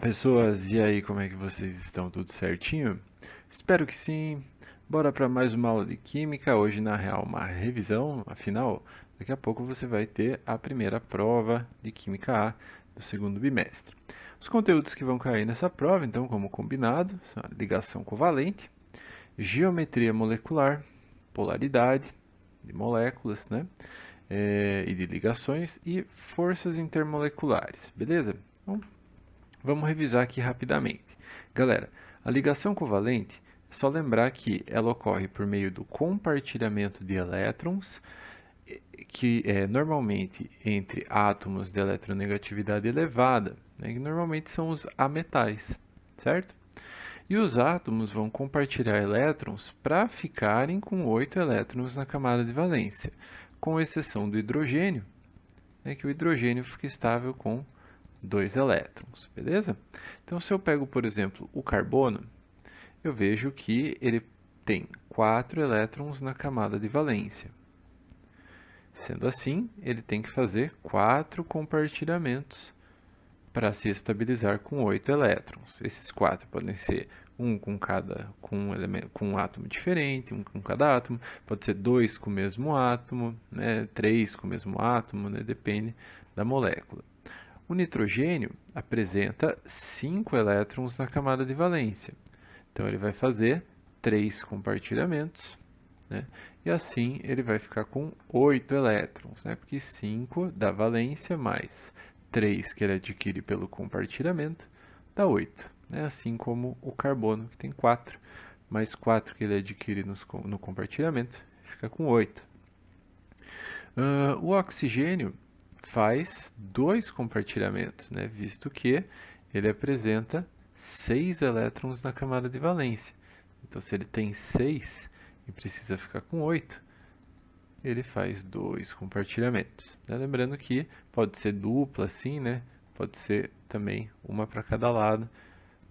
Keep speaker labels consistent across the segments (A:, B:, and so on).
A: Pessoas, e aí, como é que vocês estão? Tudo certinho? Espero que sim. Bora para mais uma aula de química. Hoje, na real, uma revisão. Afinal, daqui a pouco você vai ter a primeira prova de Química A do segundo bimestre. Os conteúdos que vão cair nessa prova, então, como combinado, são a ligação covalente, geometria molecular, polaridade de moléculas, né? E de ligações e forças intermoleculares, beleza? Então, vamos revisar aqui rapidamente. Galera, a ligação covalente, é só lembrar que ela ocorre por meio do compartilhamento de elétrons, que é normalmente entre átomos de eletronegatividade elevada, né, que normalmente são os ametais, certo? E os átomos vão compartilhar elétrons para ficarem com 8 elétrons na camada de valência, com exceção do hidrogênio, né, que o hidrogênio fica estável com 2 elétrons, beleza? Então, se eu pego, por exemplo, o carbono, eu vejo que ele tem 4 elétrons na camada de valência. Sendo assim, ele tem que fazer 4 compartilhamentos para se estabilizar com 8 elétrons. Esses 4 podem ser um com um átomo diferente, um com cada átomo, pode ser 2 com o mesmo átomo, né, 3 com o mesmo átomo, né, depende da molécula. O nitrogênio apresenta 5 elétrons na camada de valência. Então, ele vai fazer 3 compartilhamentos, né? E assim ele vai ficar com 8 elétrons, né? Porque 5 da valência mais 3 que ele adquire pelo compartilhamento dá 8. Né? Assim como o carbono, que tem 4, mais 4 que ele adquire no compartilhamento, fica com 8. O oxigênio faz 2 compartilhamentos, né? Visto que ele apresenta 6 elétrons na camada de valência. Então, se ele tem 6 e precisa ficar com 8, ele faz 2 compartilhamentos. Né? Lembrando que pode ser dupla, assim, né? Pode ser também uma para cada lado,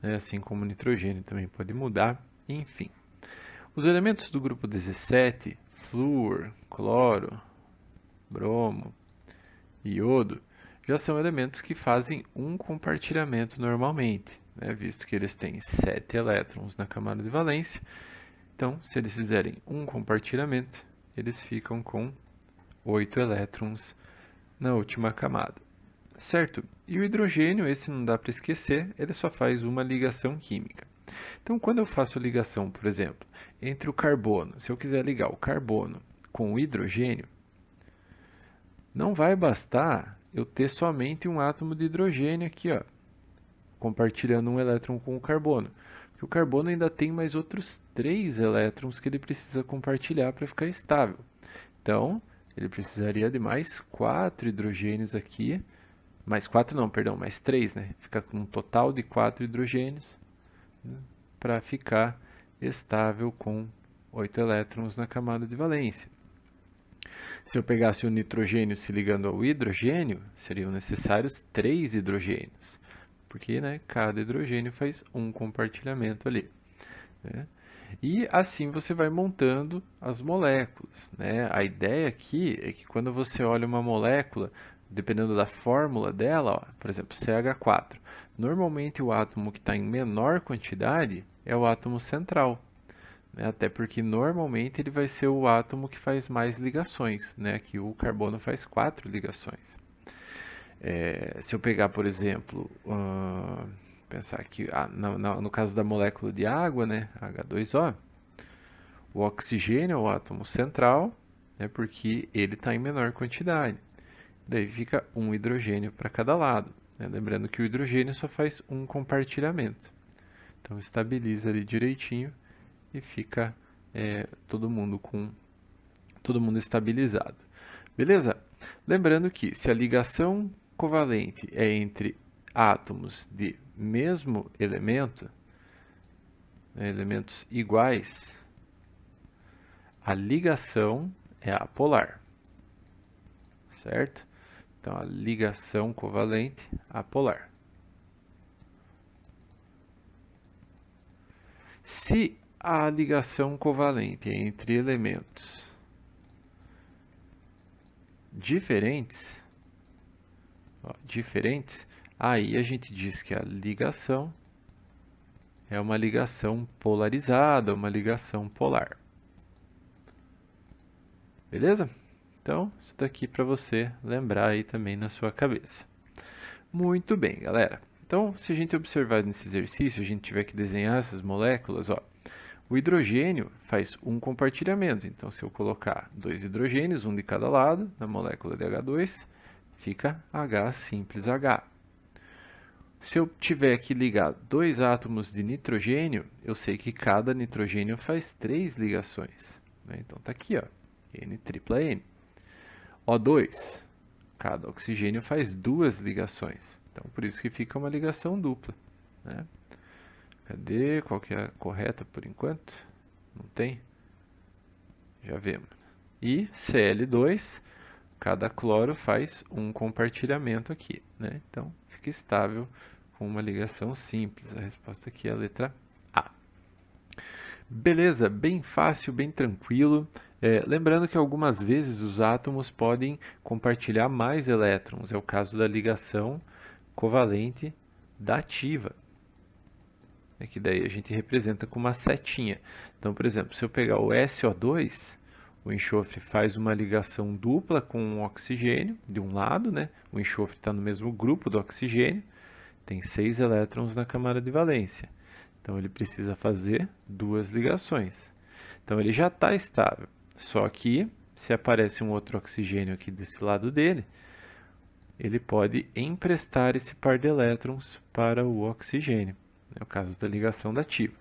A: né? Assim como o nitrogênio também pode mudar, enfim. Os elementos do grupo 17, flúor, cloro, bromo, iodo, já são elementos que fazem um compartilhamento normalmente, né? Visto que eles têm 7 elétrons na camada de valência. Então, se eles fizerem um compartilhamento, eles ficam com 8 elétrons na última camada. Certo? E o hidrogênio, esse não dá para esquecer, ele só faz uma ligação química. Então, quando eu faço ligação, por exemplo, entre o carbono, se eu quiser ligar o carbono com o hidrogênio, não vai bastar eu ter somente um átomo de hidrogênio aqui, ó, compartilhando um elétron com o carbono. Porque o carbono ainda tem mais outros 3 elétrons que ele precisa compartilhar para ficar estável. Então, ele precisaria de mais 4 hidrogênios aqui. Mais 4 não, perdão, mais 3, né? Fica com um total de 4 hidrogênios, né, para ficar estável com 8 elétrons na camada de valência. Se eu pegasse o nitrogênio se ligando ao hidrogênio, seriam necessários 3 hidrogênios, porque, né, cada hidrogênio faz um compartilhamento ali, né? E assim você vai montando as moléculas, né? A ideia aqui é que quando você olha uma molécula, dependendo da fórmula dela, ó, por exemplo, CH4, normalmente o átomo que está em menor quantidade é o átomo central, né? Até porque normalmente ele vai ser o átomo que faz mais ligações, né? Aqui o carbono faz 4 ligações. Se eu pegar, por exemplo, pensar aqui, no caso da molécula de água, né? H2O, o oxigênio é o átomo central, né? Porque ele está em menor quantidade. Daí fica um hidrogênio para cada lado, né? Lembrando que o hidrogênio só faz um compartilhamento. Então estabiliza ali direitinho e fica todo mundo estabilizado. Beleza? Lembrando que se a ligação covalente é entre átomos de mesmo elemento, né, elementos iguais, a ligação é apolar, certo? Então, a ligação covalente apolar. Se a ligação covalente é entre elementos diferentes, aí a gente diz que a ligação é uma ligação polarizada, uma ligação polar. Beleza? Então, isso daqui para você lembrar aí também na sua cabeça. Muito bem, galera. Então, se a gente observar nesse exercício, a gente tiver que desenhar essas moléculas, ó, o hidrogênio faz um compartilhamento. Então, se eu colocar 2 hidrogênios, um de cada lado, na molécula de H2, fica H simples H. Se eu tiver que ligar 2 átomos de nitrogênio, eu sei que cada nitrogênio faz 3 ligações, né? Então, está aqui, ó, N tripla N. O2, cada oxigênio faz 2 ligações. Então, por isso que fica uma ligação dupla, né? Cadê? Qual que é a correta por enquanto? Não tem? Já vemos. E Cl2, cada cloro faz um compartilhamento aqui, né? Então, fica estável com uma ligação simples. A resposta aqui é a letra A. Beleza, bem fácil, bem tranquilo. Lembrando que algumas vezes os átomos podem compartilhar mais elétrons. É o caso da ligação covalente dativa. É que daí a gente representa com uma setinha. Então, por exemplo, se eu pegar o SO2, o enxofre faz uma ligação dupla com o oxigênio de um lado, né? O enxofre está no mesmo grupo do oxigênio, tem 6 elétrons na camada de valência. Então, ele precisa fazer 2 ligações. Então, ele já está estável. Só que, se aparece um outro oxigênio aqui desse lado dele, ele pode emprestar esse par de elétrons para o oxigênio. É o caso da ligação dativa.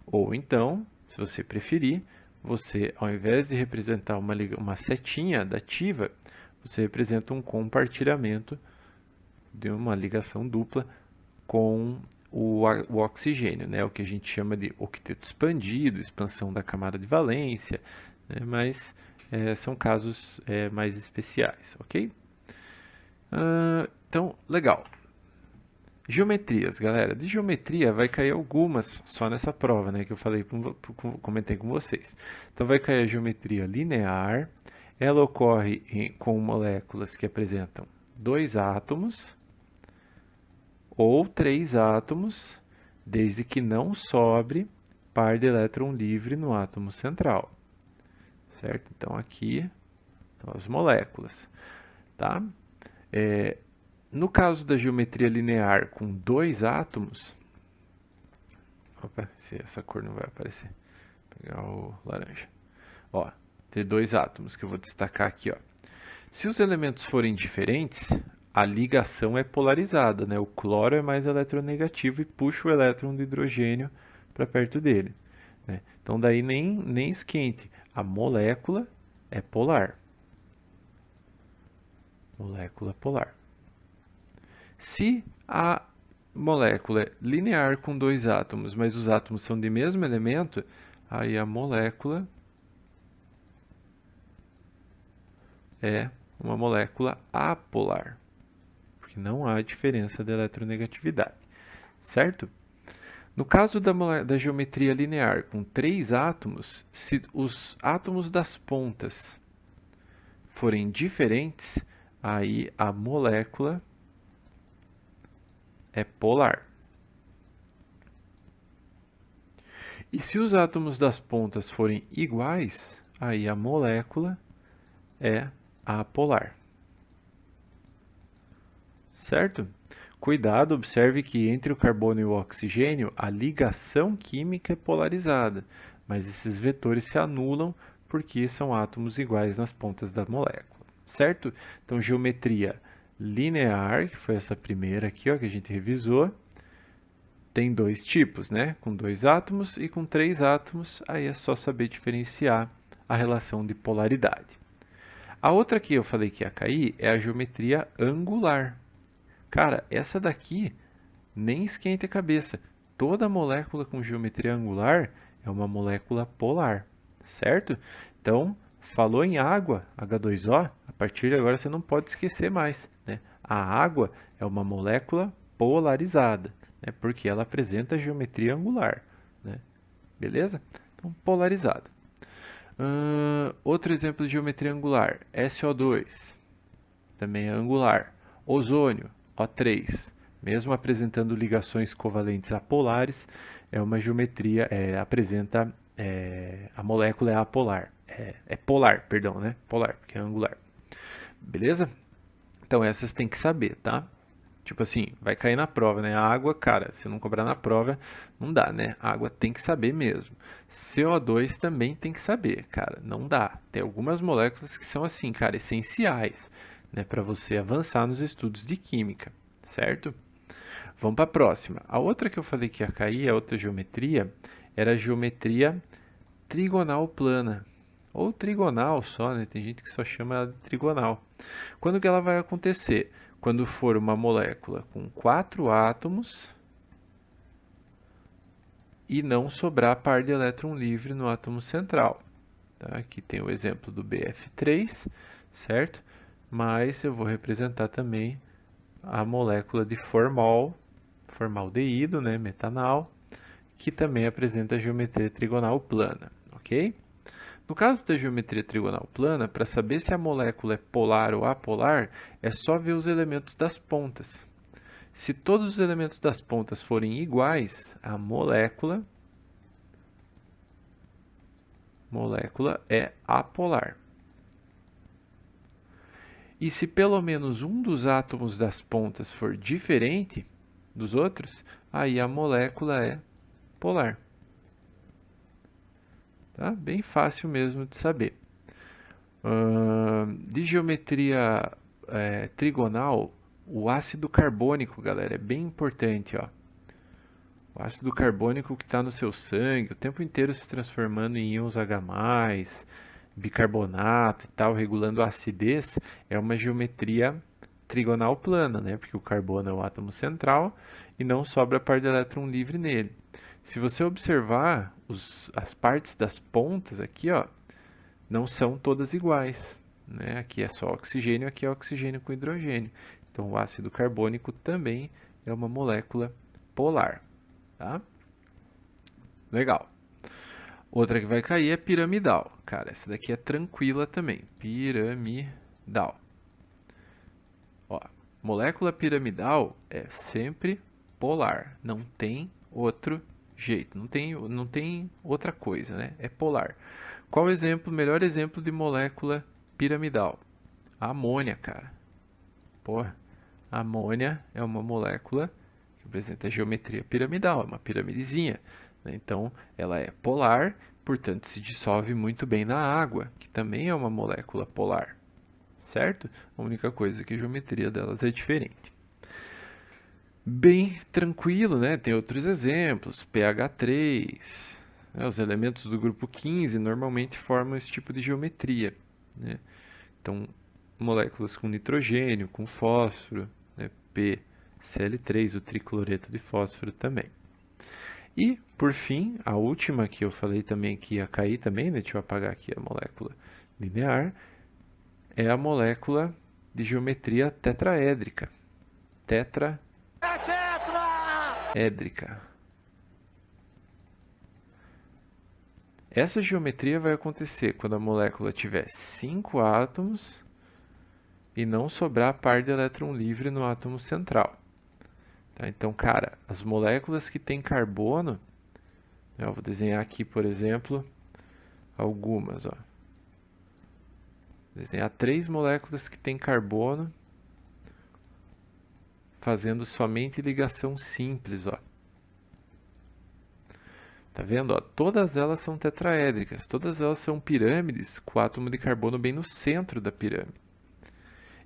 A: Ou então, se você preferir, você, ao invés de representar uma setinha dativa, você representa um compartilhamento de uma ligação dupla com o oxigênio, né? O que a gente chama de octeto expandido, expansão da camada de valência, né? Mas são casos mais especiais, ok? Então, legal. Geometrias, galera. De geometria vai cair algumas só nessa prova, né, que eu comentei com vocês. Então vai cair a geometria linear. Ela ocorre com moléculas que apresentam 2 átomos ou 3 átomos, desde que não sobre par de elétron livre no átomo central. Certo? Então aqui estão as moléculas, tá? No caso da geometria linear com 2 átomos, opa, essa cor não vai aparecer, vou pegar o laranja. Ó, ter 2 átomos que eu vou destacar aqui, ó. Se os elementos forem diferentes, a ligação é polarizada, né? O cloro é mais eletronegativo e puxa o elétron do hidrogênio para perto dele, né? Então daí nem esquente, a molécula é polar. Molécula polar. Se a molécula é linear com 2 átomos, mas os átomos são de mesmo elemento, aí a molécula é uma molécula apolar, porque não há diferença de eletronegatividade, certo? No caso da geometria linear com 3 átomos, se os átomos das pontas forem diferentes, aí a molécula é polar. E se os átomos das pontas forem iguais, aí a molécula é apolar. Certo? Cuidado, observe que entre o carbono e o oxigênio, a ligação química é polarizada, mas esses vetores se anulam porque são átomos iguais nas pontas da molécula. Certo? Então, geometria linear, que foi essa primeira aqui, ó, que a gente revisou, tem 2 tipos, né? Com 2 átomos e com 3 átomos, aí é só saber diferenciar a relação de polaridade. A outra que eu falei que ia cair é a geometria angular. Cara, essa daqui nem esquenta a cabeça. Toda molécula com geometria angular é uma molécula polar, certo? Então, falou em água, H2O, a partir de agora você não pode esquecer mais, né? A água é uma molécula polarizada, né? Porque ela apresenta geometria angular, né? Beleza? Então, polarizada. Outro exemplo de geometria angular, SO2, também é angular. Ozônio, O3, Mesmo apresentando ligações covalentes apolares, é uma geometria, apresenta, a molécula é apolar. É polar, perdão, né? Polar, porque é angular. Beleza? Então essas tem que saber, tá? Tipo assim, vai cair na prova, né? A água, cara, se não cobrar na prova, não dá, né? A água tem que saber mesmo. CO2 também tem que saber, cara, não dá. Tem algumas moléculas que são assim, cara, essenciais, né, para você avançar nos estudos de química, certo? Vamos para a próxima. A outra que eu falei que ia cair, a outra geometria, era a geometria trigonal plana. Ou trigonal só, né? Tem gente que só chama ela de trigonal. Quando que ela vai acontecer? Quando for uma molécula com 4 átomos e não sobrar par de elétron livre no átomo central. Tá? Aqui tem o exemplo do BF3, certo? Mas eu vou representar também a molécula de formaldeído, né, metanal, que também apresenta a geometria trigonal plana, ok? No caso da geometria trigonal plana, para saber se a molécula é polar ou apolar, é só ver os elementos das pontas. Se todos os elementos das pontas forem iguais, a molécula é apolar. E se pelo menos um dos átomos das pontas for diferente dos outros, aí a molécula é polar. Tá? Bem fácil mesmo de saber. De geometria trigonal, o ácido carbônico, galera, é bem importante, ó. O ácido carbônico que está no seu sangue, o tempo inteiro se transformando em íons H+, bicarbonato e tal, regulando a acidez, é uma geometria trigonal plana, né? Porque o carbono é o átomo central e não sobra par de elétron livre nele. Se você observar as partes das pontas aqui, ó, não são todas iguais, né? Aqui é só oxigênio, aqui é oxigênio com hidrogênio. Então, o ácido carbônico também é uma molécula polar, tá? Legal. Outra que vai cair é piramidal. Cara, essa daqui é tranquila também. Piramidal. Ó, molécula piramidal é sempre polar. Não tem outro jeito. Não tem outra coisa, né? É polar. Qual o exemplo, melhor exemplo de molécula piramidal? A amônia, cara. Porra, a amônia é uma molécula que apresenta geometria piramidal, é uma piramidezinha, né? Então, ela é polar, portanto, se dissolve muito bem na água, que também é uma molécula polar, certo? A única coisa é que a geometria delas é diferente. Bem tranquilo, né? Tem outros exemplos, pH3, né? Os elementos do grupo 15 normalmente formam esse tipo de geometria, né? Então, moléculas com nitrogênio, com fósforo, né? PCl3, o tricloreto de fósforo também. E, por fim, a última que eu falei também que ia cair também, né? Deixa eu apagar aqui a molécula linear, é a molécula de geometria tetraédrica. Tetraédrica. Essa geometria vai acontecer quando a molécula tiver 5 átomos e não sobrar par de elétron livre no átomo central. Tá? Então, cara, as moléculas que têm carbono, eu vou desenhar aqui, por exemplo, algumas. Ó. Vou desenhar 3 moléculas que têm carbono, fazendo somente ligação simples. Ó. Tá vendo? Ó? Todas elas são tetraédricas, todas elas são pirâmides com o átomo de carbono bem no centro da pirâmide.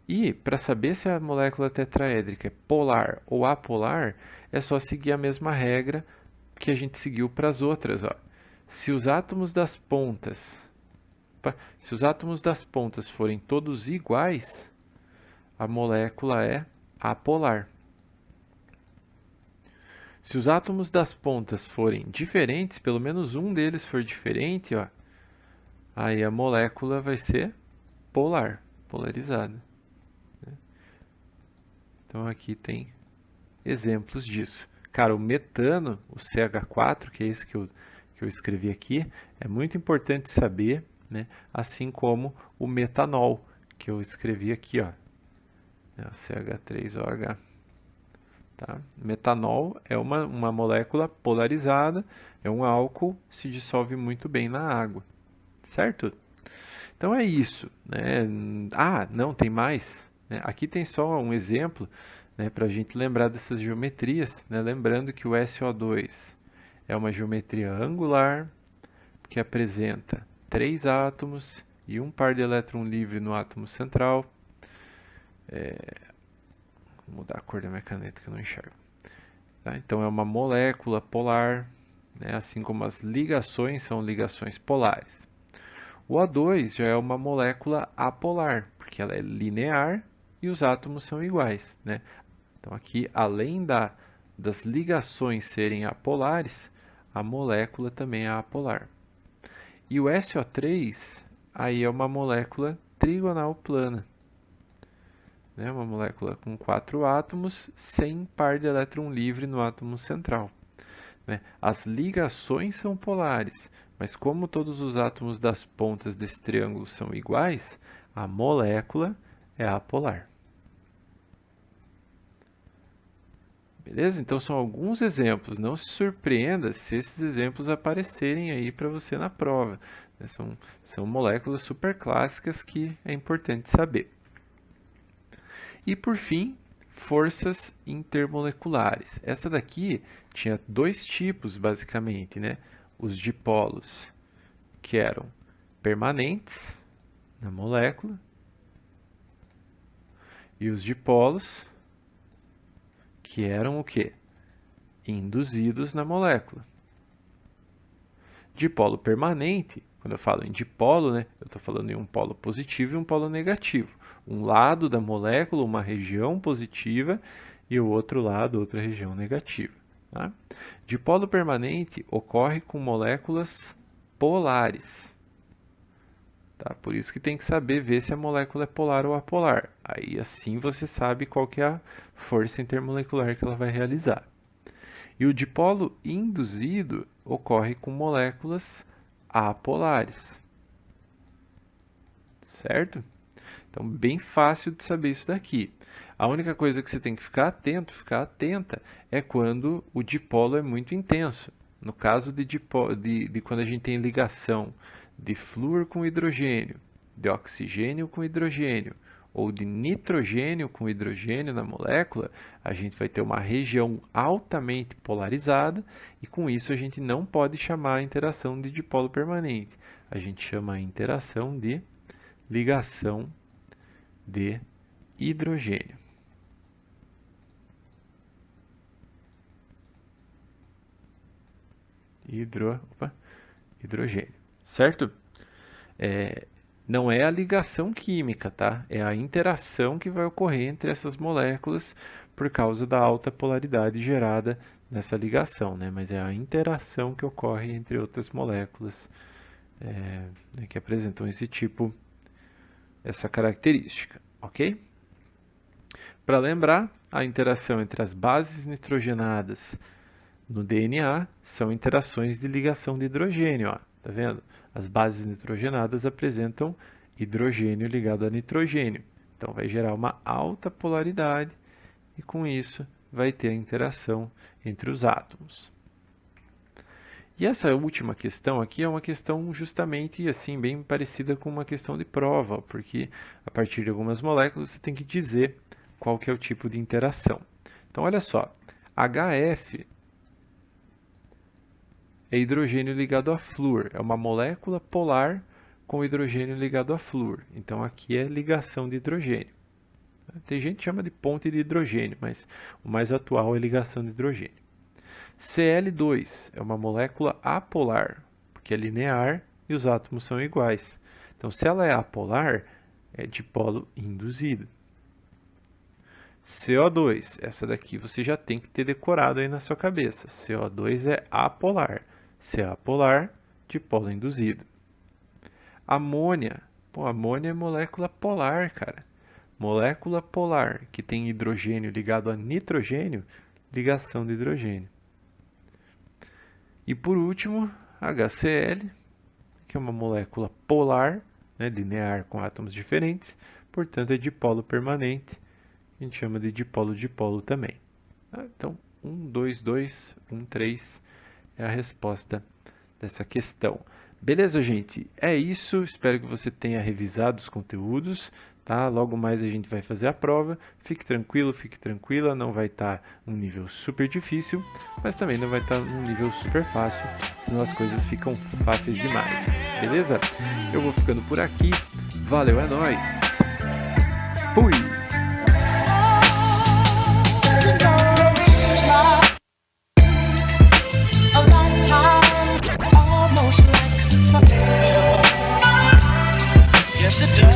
A: E, para saber se a molécula tetraédrica é polar ou apolar, é só seguir a mesma regra que a gente seguiu para as outras. Ó. Se os átomos das pontas forem todos iguais, a molécula é apolar. Se os átomos das pontas forem diferentes, pelo menos um deles for diferente, ó, aí a molécula vai ser polar, polarizada. Então aqui tem exemplos disso. Cara, o metano, o CH4, que é esse que eu escrevi aqui, é muito importante saber, né? Assim como o metanol, que eu escrevi aqui, ó. É o CH3OH. Tá? Metanol é uma molécula polarizada, é um álcool, se dissolve muito bem na água, certo? Então é isso, né? Ah, não, tem mais, né? Aqui tem só um exemplo, né, para a gente lembrar dessas geometrias, né? Lembrando que o SO2 é uma geometria angular que apresenta 3 átomos e um par de elétron livre no átomo central. Vou mudar a cor da minha caneta que eu não enxergo. Tá? Então é uma molécula polar, né? Assim como as ligações são ligações polares. O O2 já é uma molécula apolar, porque ela é linear e os átomos são iguais, né? Então aqui, além das ligações serem apolares, a molécula também é apolar. E o SO3, aí é uma molécula trigonal plana, né? Uma molécula com 4 átomos sem par de elétron livre no átomo central, né? As ligações são polares, mas como todos os átomos das pontas desse triângulo são iguais, a molécula é apolar. Beleza? Então são alguns exemplos. Não se surpreenda se esses exemplos aparecerem aí para você na prova, né? São moléculas super clássicas que é importante saber. E por fim, forças intermoleculares. Essa daqui tinha dois tipos, basicamente, né? Os dipolos, que eram permanentes na molécula, e os dipolos, que eram o quê? Induzidos na molécula. Dipolo permanente, quando eu falo em dipolo, né, eu estou falando em um polo positivo e um polo negativo. Um lado da molécula, uma região positiva, e o outro lado, outra região negativa. Tá? Dipolo permanente ocorre com moléculas polares. Tá? Por isso que tem que saber ver se a molécula é polar ou apolar. Aí assim você sabe qual que é a força intermolecular que ela vai realizar. E o dipolo induzido ocorre com moléculas apolares. Certo? Então, bem fácil de saber isso daqui. A única coisa que você tem que ficar atento, ficar atenta, é quando o dipolo é muito intenso. No caso de quando a gente tem ligação de flúor com hidrogênio, de oxigênio com hidrogênio, ou de nitrogênio com hidrogênio na molécula, a gente vai ter uma região altamente polarizada e com isso a gente não pode chamar a interação de dipolo permanente. A gente chama a interação de ligação de hidrogênio. Hidrogênio, certo? Não é a ligação química, tá? É a interação que vai ocorrer entre essas moléculas por causa da alta polaridade gerada nessa ligação, né? Mas é a interação que ocorre entre outras moléculas né, que apresentam essa característica, ok? Para lembrar, a interação entre as bases nitrogenadas no DNA são interações de ligação de hidrogênio, ó, tá vendo? As bases nitrogenadas apresentam hidrogênio ligado a nitrogênio. Então vai gerar uma alta polaridade e com isso vai ter a interação entre os átomos. E essa última questão aqui é uma questão justamente assim bem parecida com uma questão de prova, porque a partir de algumas moléculas você tem que dizer qual que é o tipo de interação. Então olha só, HF é hidrogênio ligado a flúor, é uma molécula polar com hidrogênio ligado a flúor. Então aqui é ligação de hidrogênio. Tem gente que chama de ponte de hidrogênio, mas o mais atual é ligação de hidrogênio. Cl2 é uma molécula apolar, porque é linear e os átomos são iguais. Então, se ela é apolar, é dipolo induzido. CO2, essa daqui você já tem que ter decorado aí na sua cabeça. CO2 é apolar. Se é apolar, dipolo induzido. Amônia. Pô, amônia é molécula polar, cara. Molécula polar que tem hidrogênio ligado a nitrogênio, ligação de hidrogênio. E por último, HCl, que é uma molécula polar, né, linear com átomos diferentes, portanto é dipolo permanente, a gente chama de dipolo-dipolo também. Tá? Então, 1, 2, 2, 1, 3 é a resposta dessa questão. Beleza, gente? É isso. Espero que você tenha revisado os conteúdos. Tá? Logo mais a gente vai fazer a prova. Fique tranquilo, fique tranquila. Não vai estar num nível super difícil, mas também não vai estar num nível super fácil, senão as coisas ficam fáceis demais. Beleza? Eu vou ficando por aqui. Valeu, é nóis! Fui!
B: Yes, it does.